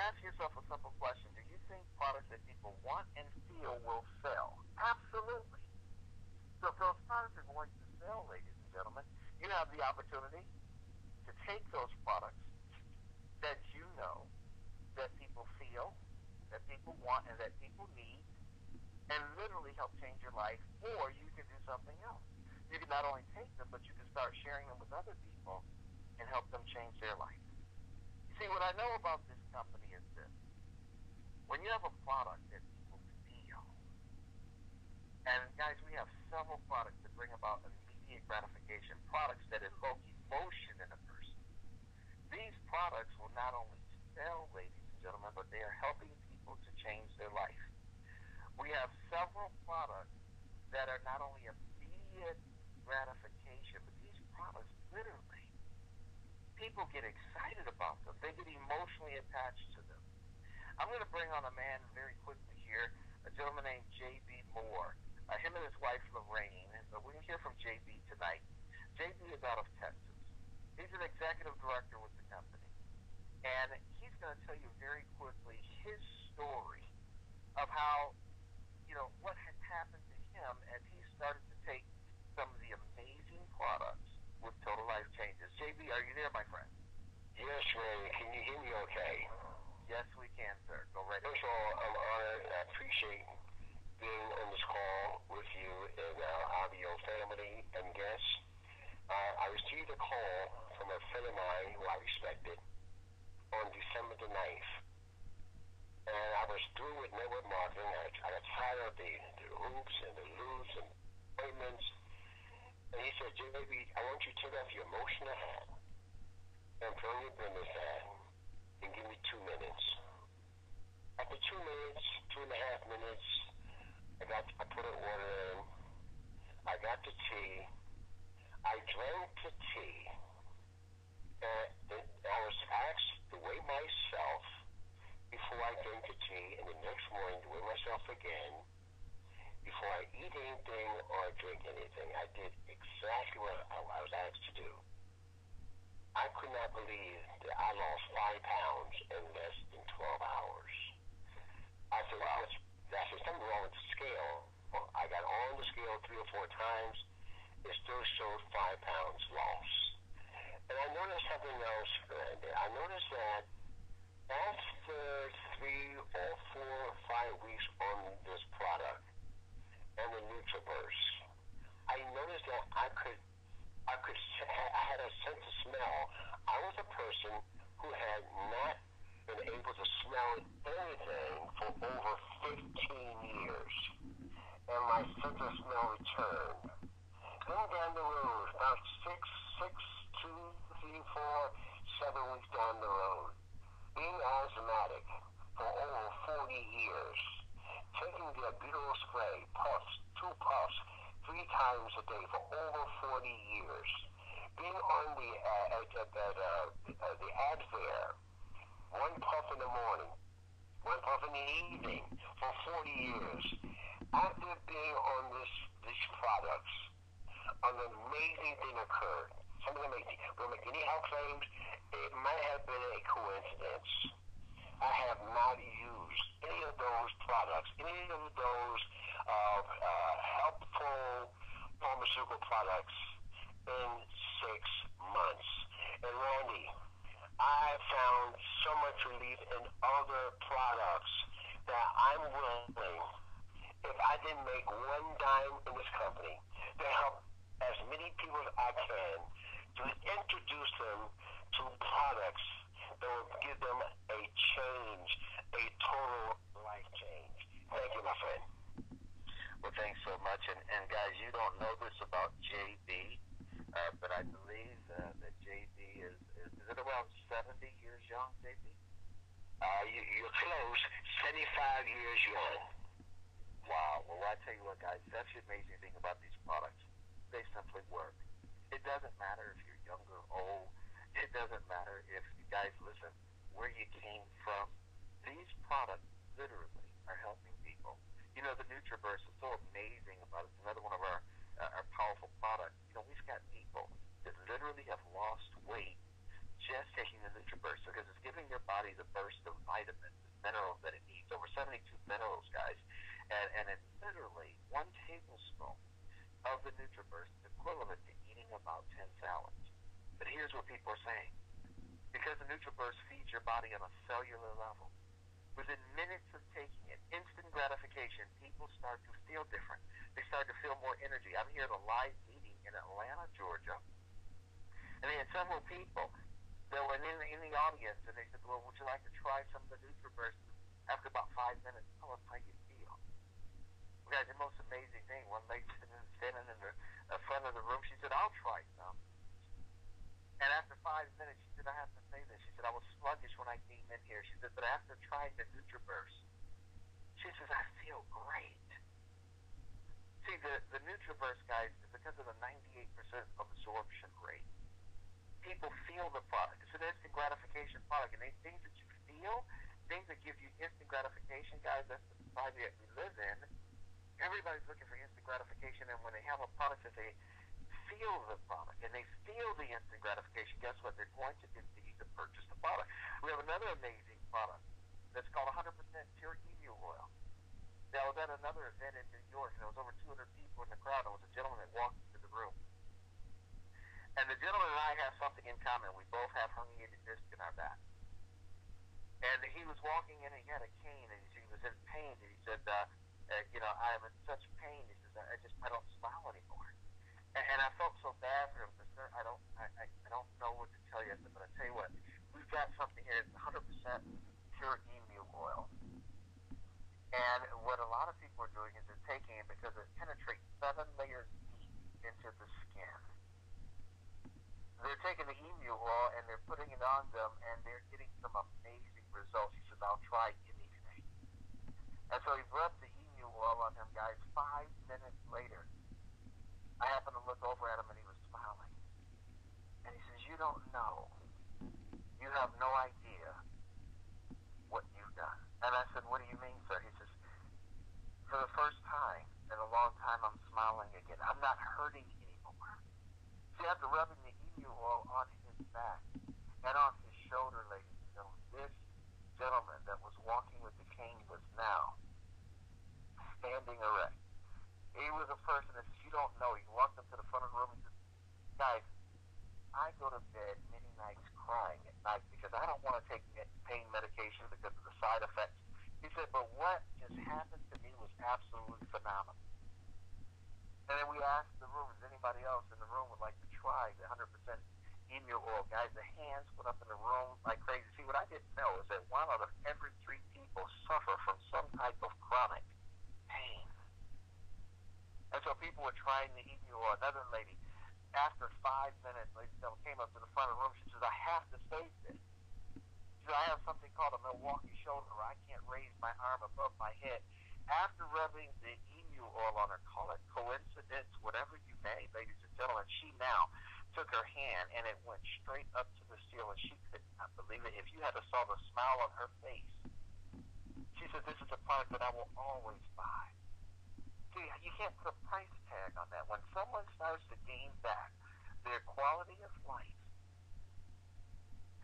ask yourself a simple question. Do you think products that people want and feel will sell? Absolutely. So if those products are going to sell, ladies and gentlemen, you have the opportunity to take those products that you know that people feel, that people want, and that people need, and literally help change your life, or you can do something else. You can not only take them, but you can start sharing them with other people and help them change their life. You see, what I know about this company is this. When you have a product that people feel, and guys, we have several products that bring about immediate gratification, products that evoke emotion in a person. These products will not only sell, ladies and gentlemen, but they are helping people to change their life. We have several products that are not only immediate gratification, but these products literally, people get excited about them. They get emotionally attached to them. I'm going to bring on a man very quickly here, a gentleman named J.B. Moore. Him and his wife, Lorraine. We're going to hear from J.B. tonight. J.B. is out of Texas. He's an executive director with the company. And he's going to tell you very quickly his story of how, what had happened to him as he started to take some of the amazing products with total life changes. JB, are you there, my friend? Yes, Ray. Can you hear me okay? Yes, we can, sir. Go right ahead. First of all, I'm honored and I appreciate being on this call with you and our audio family and guests. I received a call from a friend of mine who I respected on December the 9th. And I was through with network marketing. I got tired of the hoops and the loops and appointments. And he said, JB, I want you to take off your emotional hat and put on your business hat and give me 2 minutes. After 2 minutes, 2.5 minutes, I put an order in. I got the tea. I drank the tea. And I was asked to weigh myself before I drink the tea, and the next morning to weigh myself again before I eat anything or drink anything. I did exactly what I was asked to do. I could not believe that I lost 5 pounds in less than 12 hours. I said, wow, that's something wrong with the scale. Well, I got on the scale 3 or 4 times. It still showed 5 pounds lost. And I noticed something else, Randy. I noticed that after 3 or 4 or 5 weeks on this product and the NutriBurst, I noticed that I had a sense of smell. I was a person who had not been able to smell anything for over 15 years, and my sense of smell returned. Going down the road, about 6, 2, 3, 4, 7 weeks down the road, being asthmatic for over 40 years, taking the albuterol spray, puffs, 2 puffs, 3 times a day for over 40 years, being on the Advair, 1 puff in the morning, 1 puff in the evening for 40 years. After being on these products, an amazing thing occurred. Something amazing. We don't make any health claims. It might have been a coincidence. I have not used any of those products, any of those helpful pharmaceutical products in 6 months. And Randy, I found so much relief in other products that I'm willing, if I didn't make 1 dime in this company, to help as many people as I can to introduce them to products that will give them a change, a total life change. Thank you, my friend. Well, thanks so much. And guys, you don't know this about JB, but I believe that JB is it around 70 years young, JB? You're close, 75 years young. Wow. Well, I tell you what, guys, that's the amazing thing about these products. They simply work. It doesn't matter if you're young or old. It doesn't matter if you guys listen where you came from. These products literally are helping people. The NutriBurst is so amazing about it. It's another one of our powerful products. We've got people that literally have lost weight just taking the NutriBurst because it's giving their body the burst of vitamins and minerals that it needs, over 72 minerals, guys. And it's literally 1 tablespoon of the NutriBurst is equivalent to eating about 10 salads. But here's what people are saying. Because the NutriBurst feeds your body on a cellular level, within minutes of taking it, instant gratification, people start to feel different. They start to feel more energy. I'm here at a live meeting in Atlanta, Georgia, and they had several people that were in the audience, and they said, well, would you like to try some of the NutriBurst? After about 5 minutes, tell us how you feel. Guys, the most amazing thing, one lady standing in the front of the room, she said, I'll try some. And after 5 minutes, she said, I have to say this. She said, I was sluggish when I came in here. She said, but after trying the NutriBurst, she says, I feel great. See, the NutriBurst, guys, is because of the 98% absorption rate. People feel the product. It's an instant gratification product. And things that you feel, things that give you instant gratification, guys, that's the society that we live in. Everybody's looking for instant gratification, and when they have a product that they feel the product and they feel the instant gratification, guess what? They're going to continue to purchase the product. We have another amazing product that's called 100% pure emu oil. Now, I was at another event in New York, and there was over 200 people in the crowd. There was a gentleman that walked into the room. And the gentleman and I have something in common. We both have herniated disc in our back. And he was walking in, and he had a cane, and he was in pain, and he said, I am in such pain. He says, I don't smile anymore. And I felt so bad for him. Because, sir, I don't know what to tell you. I said, but I tell you what, we've got something here. It's 100% pure emu oil. And what a lot of people are doing is they're taking it because it penetrates 7 layers deep into the skin. They're taking the emu oil and they're putting it on them, and they're getting some amazing results. He says, I'll try anything. And so he rubbed the emu oil on him, guys. 5 minutes later, I happened to look over at him, and he was smiling. And he says, you don't know. You have no idea what you've done. And I said, what do you mean, sir? He says, for the first time in a long time, I'm smiling again. I'm not hurting anymore. See, after rubbing the emu oil on his back and on his shoulder, ladies and gentlemen, this gentleman that was walking with the cane was now standing erect. He was a person that says, you don't know. He walked up to the front of the room and said, guys, I go to bed many nights crying at night because I don't want to take pain medication because of the side effects. He said, but what just happened to me was absolutely phenomenal. And then we asked the room, is anybody else in the room would like to try the 100% emu oil? Guys, the hands went up in the room like crazy. See, what I didn't know is that 1 out of every 3 people suffer from some type of chronic pain. And so people were trying the emu oil. Another lady, after 5 minutes, ladies and gentlemen, came up to the front of the room. She says, I have to save this. She said, I have something called a Milwaukee shoulder where I can't raise my arm above my head. After rubbing the emu oil on her, call it coincidence, whatever you may, ladies and gentlemen, she now took her hand and it went straight up to the ceiling. She could not believe it. If you had to saw the smile on her face, she said, this is a product that I will always buy. See, you can't put a price tag on that. When someone starts to gain back their quality of life,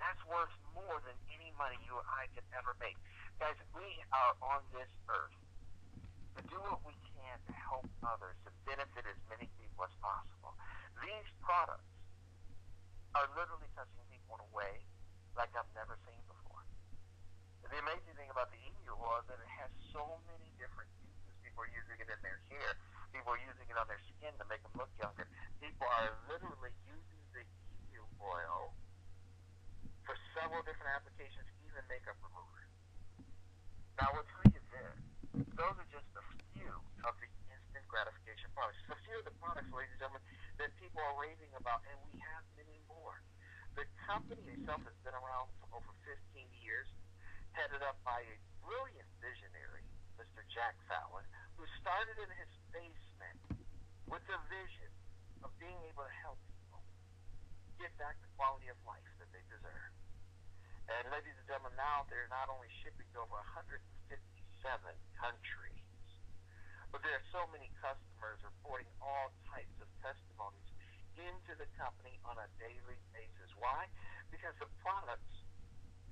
that's worth more than any money you or I could ever make. Guys, we are on this earth to do what we can to help others, to benefit as many people as possible. These products are literally touching people in a way like I've never seen before. The amazing thing about the emu oil is that it has so many different uses. People are using it in their hair. People are using it on their skin to make them look younger. People are literally using the emu oil for several different applications, even makeup remover. Now, I will tell you this. Those are just a few of the instant gratification products. Just a few of the products, ladies and gentlemen, that people are raving about, and we have many more. The company itself has been around for over 15 years, headed up by a brilliant visionary, Mr. Jack Fallon, who started in his basement with the vision of being able to help people get back the quality of life that they deserve. And ladies and gentlemen, now they're not only shipping to over 157 countries, but there are so many customers reporting all types of testimonies into the company on a daily basis. Why? Because the products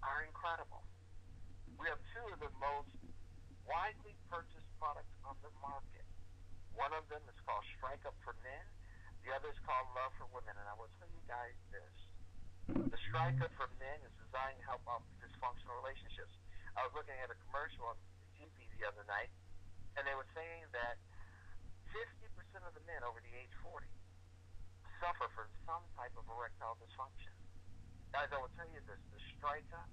are incredible. We have two of the most widely purchased products on the market. One of them is called Strike Up for Men. The other is called Love for Women. And I will tell you guys this. The Strike Up for Men is designed to help out dysfunctional relationships. I was looking at a commercial on TV the other night, and they were saying that 50% of the men over the age 40 suffer from some type of erectile dysfunction. Guys, I will tell you this. The Strike Up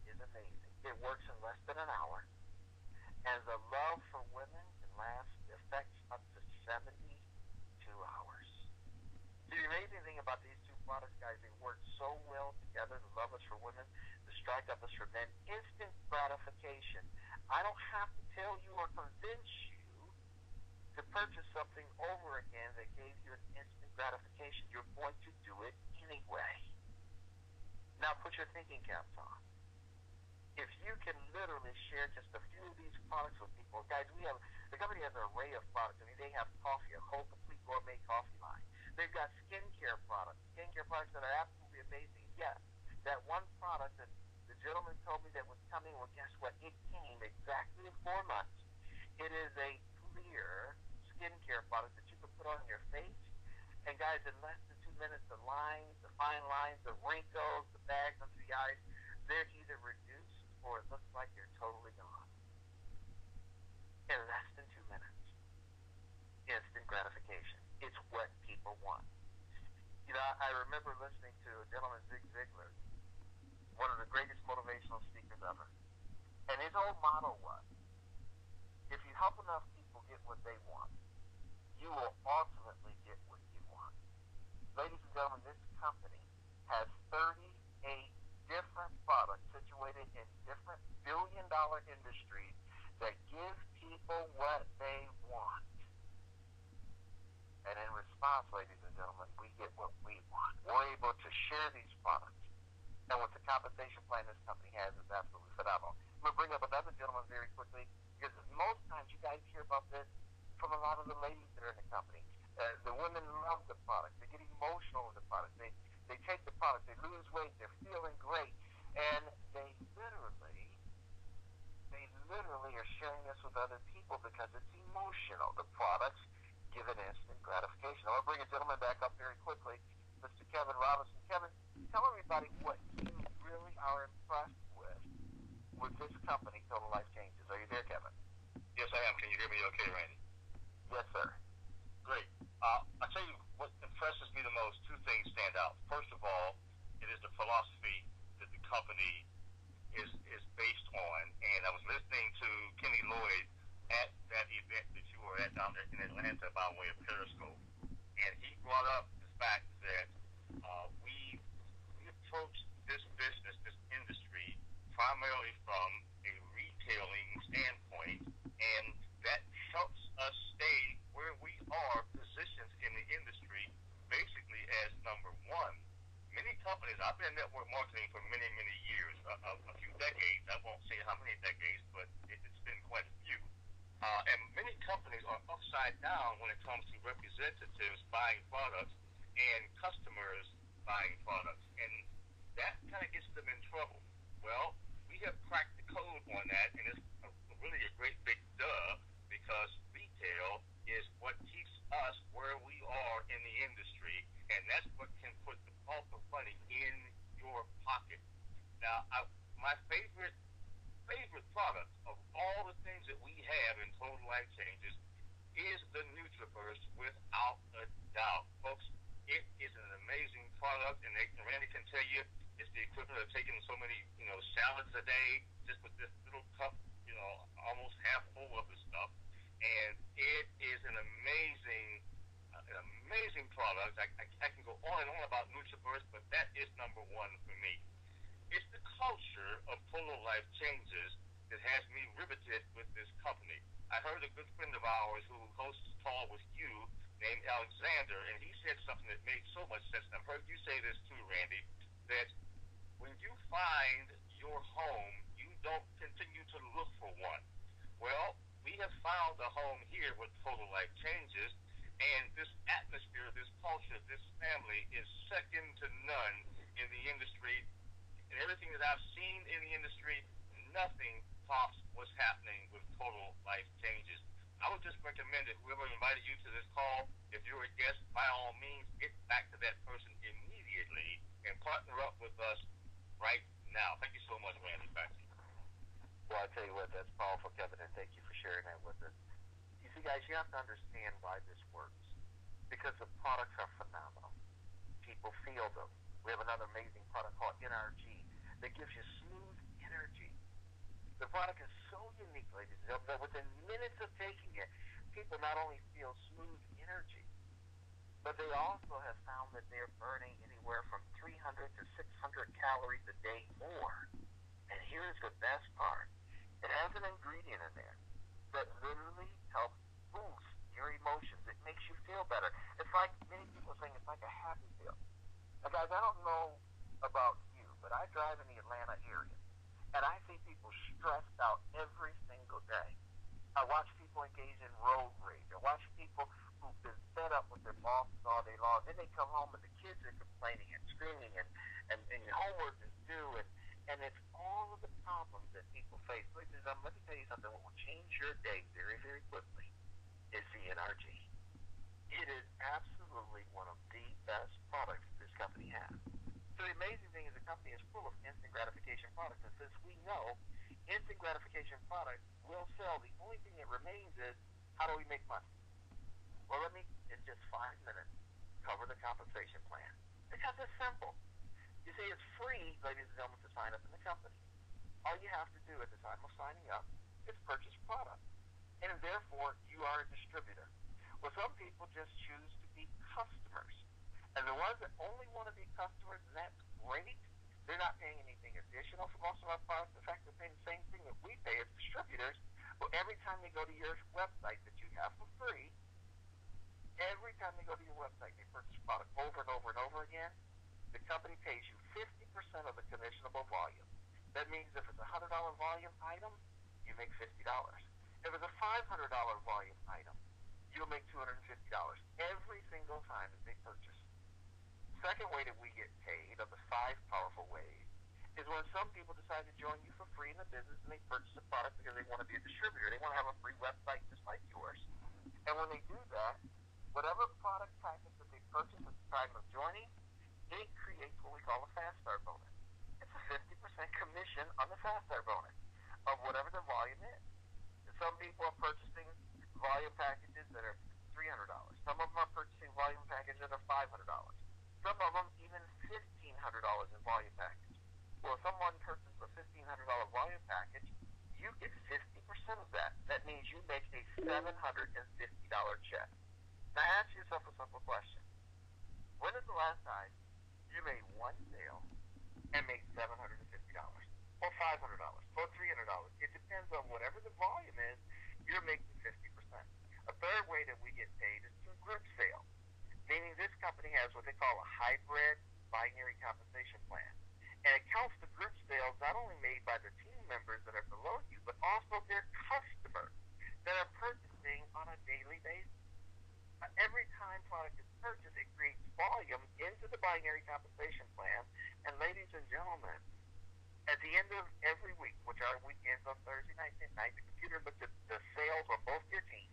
is amazing. It works in less than an hour. And the Love for Women can last effects up to 72 hours. See, the amazing thing about these two products, guys, they work so well together. The Love is for Women, the Strike Up is for Men. Instant gratification. I don't have to tell you or convince you to purchase something over again that gave you an instant gratification. You're going to do it anyway. Now put your thinking caps on. If you can literally share just a few of these products with people, guys, the company has an array of products. I mean, they have coffee, a whole complete gourmet coffee line. They've got skincare products that are absolutely amazing. Yes, that one product that the gentleman told me that was coming, well, guess what? It came exactly in 4 months. It is a clear skincare product that you can put on your face. And guys, in less than 2 minutes, the lines, the fine lines, the wrinkles, the bags under the eyes, they're either reduced or it looks like they're totally gone. In less than 2 minutes. Instant gratification. It's what people want. You know, I remember listening to a gentleman, Zig Ziglar, one of the greatest motivational speakers ever. And his whole motto was, if you help enough people get what they want, you will ultimately get what you want. Ladies and gentlemen, this company has 38 different products situated in different billion-dollar industries that give people what they want. And in response, ladies and gentlemen, we get what we want. We're able to share these products. And what the compensation plan this company has is absolutely phenomenal. I'm going to bring up another gentleman very quickly, because most times you guys hear about this from a lot of the ladies that are in the company. The women love the product. They get emotional with the product. They take the product. They lose weight. They're feeling great. And they literally are sharing this with other people because it's emotional. The products give an instant gratification. I want to bring a gentleman back up very quickly, Mr. Kevin Robinson. Kevin, tell everybody what you really are impressed with this company, Total Life Changes. Are you there, Kevin? Yes, I am. Can you hear me okay, Randy? Yes, sir. Great. I tell you what impresses me the most, two things stand out. First of all, it is the philosophy that the company is based on. And I was listening to Kenny Lloyd at that event that you were at down there in Atlanta by way of Periscope. And he brought up the fact that we approach this business, this industry, primarily from a retailing standpoint, and that helps us stay where we are positioned in the industry, basically as number one. Many companies, I've been in network marketing for many, many years, a few decades. I won't say how many decades, but it's been quite a few. And many companies are upside down when it comes to representatives buying products and customers buying products. And that kind of gets them in trouble. Well, we have cracked the code on that, and it's really a great big duh, because retail is what keeps us where we are in the industry, and that's what can put the bulk of money in your pocket. Now, my favorite product of all the things that we have in Total Life Changes is the Nutriverse, without a doubt. Folks, it is an amazing product, and Randy can tell you it's the equivalent of taking so many, salads a day, just with this little cup, almost half full of the stuff. And it is an amazing product. I can go on and on about Nutriverse, but that is number one for me. It's the culture of Total Life Changes that has me riveted with this company. I heard a good friend of ours who hosts a call with you named Alexander, and he said something that made so much sense. And I've heard you say this too, Randy, that when you find your home, you don't continue to look for one. Well, we have found a home here with Total Life Changes, and this atmosphere, this culture, this family is second to none in the industry. And everything that I've seen in the industry, nothing tops what's happening with total life changes. I would just recommend that whoever invited you to this call, if you're a guest, by all means, get back to that person immediately and partner up with us right now. Thank you so much, Randy. Back to you. Well, I tell you what, that's powerful, Kevin, and thank you for sharing that with us. You see, guys, you have to understand why this works. Because the products are phenomenal. People feel them. We have another amazing product called NRG that gives you smooth energy. The product is so unique, ladies and gentlemen, that within minutes of taking it, people not only feel smooth energy, but they also have found that they're burning anywhere from 300 to 600 calories a day more. And here's the best part. It has an ingredient in there that literally helps boost your emotions. It makes you feel better. It's like many people are saying it's like a happy pill. Now, guys, I don't know about you, but I drive in the Atlanta area, and I see people stressed out every single day. I watch people engage in road rage. I watch people who've been fed up with their bosses all day long. Then they come home and the kids are complaining and screaming and homework is due. And it's all of the problems that people face. Ladies and gentlemen, let me tell you something. What will change your day very, very quickly is the NRG. It is absolutely one of the best products this company has. So the amazing thing is the company is full of instant gratification products. And since we know instant gratification products will sell, the only thing that remains is how do we make money? Well, let me, in just 5 minutes, cover the compensation plan. Because it's simple. You see, it's free, ladies and gentlemen, to sign up in the company. All you have to do at the time of signing up is purchase product. And therefore, you are a distributor. Well, some people just choose to be customers. And the ones that only want to be customers, and that's great. They're not paying anything additional for most of our products. In fact, they're paying the same thing that we pay as distributors. Well, every time they go to your website that you have for free, every time they go to your website, they purchase product over and over and over again, the company pays you 50% of the commissionable volume. That means if it's a $100 volume item, you make $50. If it's a $500 volume item, you'll make $250 every single time that they purchase. Second way that we get paid, of the 5 powerful ways, is when some people decide to join you for free in the business and they purchase a product because they want to be a distributor. They want to have a free website just like yours. And when they do that, whatever product package that they purchase at the time of joining, it creates what we call a fast start bonus. It's a 50% commission on the fast start bonus of whatever the volume is. And some people are purchasing volume packages that are $300. Some of them are purchasing volume packages that are $500. Some of them even $1,500 in volume package. Well, if someone purchases a $1,500 volume package, you get 50% of that. That means you make a $750 check. Now ask yourself a simple question. When is the last time you made one sale and made $750 or $500 or $300? It depends on whatever the volume is, you're making 50%. A third way that we get paid is through group sales, meaning this company has what they call a hybrid binary compensation plan. And it counts the group sales not only made by the team members that are below you, but also their customers that are purchasing on a daily basis. Every time product is purchased, it creates volume into the binary compensation plan. And ladies and gentlemen, at the end of every week, which are weekends on Thursday night and night, the computer looks at the sales on both your teams.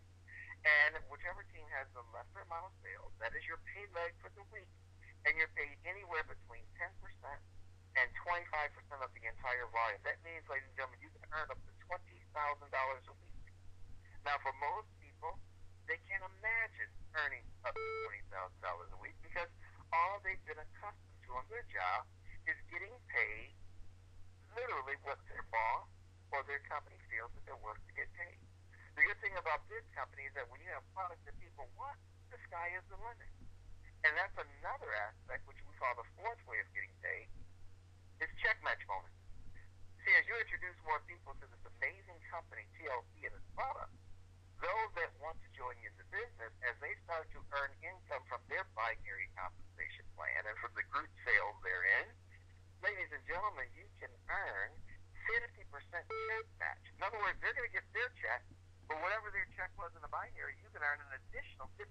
And whichever team has the lesser amount of sales, that is your pay leg for the week. And you're paid anywhere between 10% and 25% of the entire volume. That means, ladies and gentlemen, you can earn up to $20,000 a week. Now, for most people, they can't imagine earning up to $20,000 a week because all they've been accustomed to on their job is getting paid literally what their boss or their company feels that they're worth to get paid. The good thing about this company is that when you have products that people want, the sky is the limit. And that's another aspect, which we call the fourth way of getting paid, is check match bonuses. See, as you introduce more people to this amazing company, TLC, and its products, those that want to join you in the business, as they start to earn income from their binary compensation plan and from the group sales they're in, ladies and gentlemen, you can earn 50% check match. In other words, they're going to get their check, but whatever their check was in the binary, you can earn an additional 50%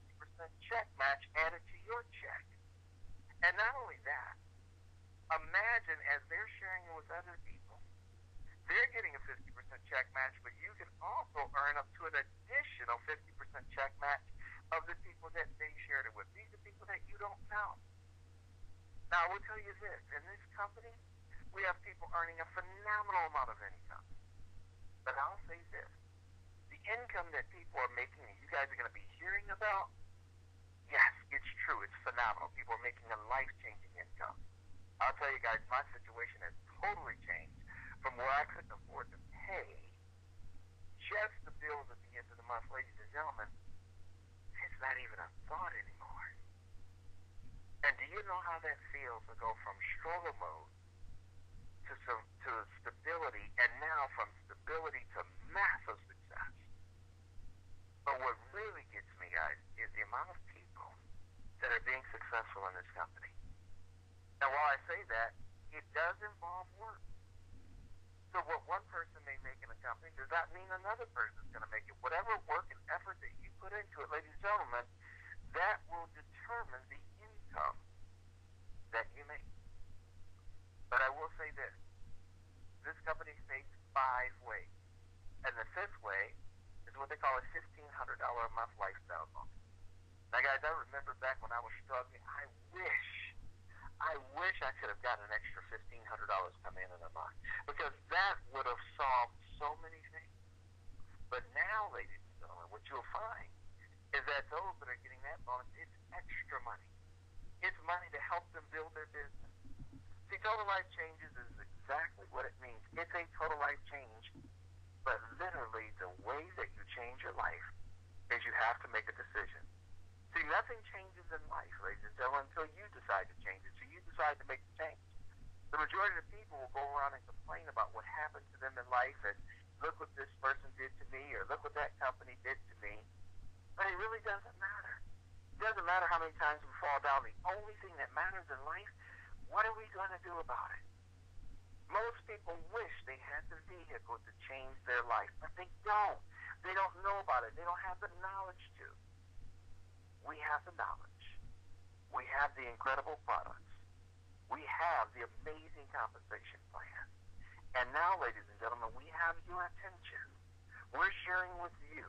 check match added to your check. And not only that, imagine as they're sharing it with other people, they're getting a 50% check match, but you can also earn up to an additional 50% check match of the people that they shared it with. These are people that you don't know. Now, I will tell you this. In this company, we have people earning a phenomenal amount of income. But I'll say this. The income that people are making and you guys are going to be hearing about, yes, it's true. It's phenomenal. People are making a life-changing income. I'll tell you guys, my situation has totally changed from where I couldn't afford to pay just the bills at the end of the month, ladies and gentlemen. It's not even a thought anymore. And do you know how that feels to go from struggle mode to stability, and now from stability to massive success? But what really gets me, guys, is the amount of people that are being successful in this company. Now, while I say that, it does involve work. So what one person may make in a company does not mean another person is going to make it. Whatever work and effort that you put into it, ladies and gentlemen, that will determine the income that you make. But I will say this. This company states 5 ways. And the 5th way is what they call a $1,500 a month lifestyle bonus. Now, guys, I remember back when I was struggling, I wish I could have gotten an extra $1,500 come in a month, because that would have solved so many things. But now, ladies and gentlemen, what you'll find is that those that are getting that bonus, it's extra money. It's money to help them build their business. See, total life changes is exactly what it means. It's a total life change, but literally the way that you change your life is you have to make a decision. See, nothing changes in life, ladies and gentlemen, until you decide to change it. So you decide to make the change. The majority of people will go around and complain about what happened to them in life and look what this person did to me or look what that company did to me. But it really doesn't matter. It doesn't matter how many times we fall down. The only thing that matters in life, what are we going to do about it? Most people wish they had the vehicle to change their life, but they don't. They don't know about it. They don't have the knowledge to. We have the knowledge. We have the incredible products. We have the amazing compensation plan. And now, ladies and gentlemen, we have your attention. We're sharing with you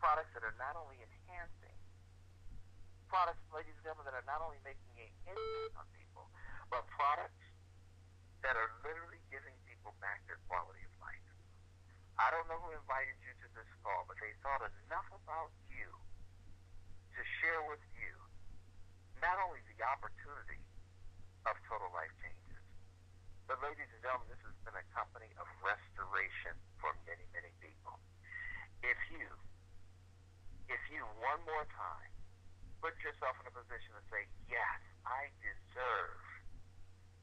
products that are not only enhancing, products, ladies and gentlemen, that are not only making an impact on people, but products that are literally giving people back their quality of life. I don't know who invited you to this call, but they thought enough about you to share with you not only the opportunity of total life changes, but ladies and gentlemen, this has been a company of restoration for many, many people. If you one more time put yourself in a position to say, yes, I deserve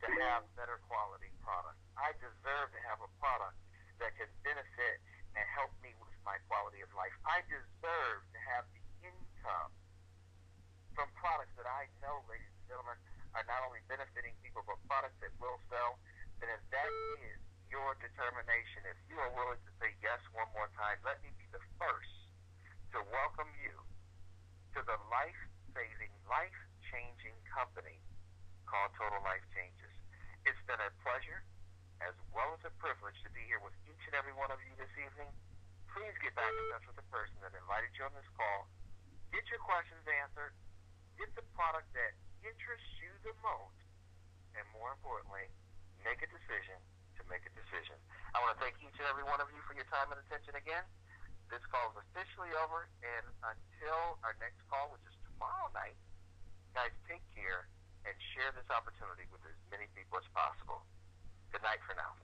to have better quality products. I deserve to have a product that can benefit and help me with my quality of life. I deserve to have the income from products that I know, ladies and gentlemen, are not only benefiting people, but products that will sell. Then if that is your determination, if you are willing to say yes one more time, let me be the first to welcome you to the life-saving, life-changing company called Total Life Changes. It's been a pleasure as well as a privilege to be here with each and every one of you this evening. Please get back in touch with the person that invited you on this call. Get your questions answered. Get the product that interests you the most. And more importantly, make a decision to make a decision. I want to thank each and every one of you for your time and attention again. This call is officially over, and until our next call, which is tomorrow night, guys, take care and share this opportunity with as many people as possible. Good night for now.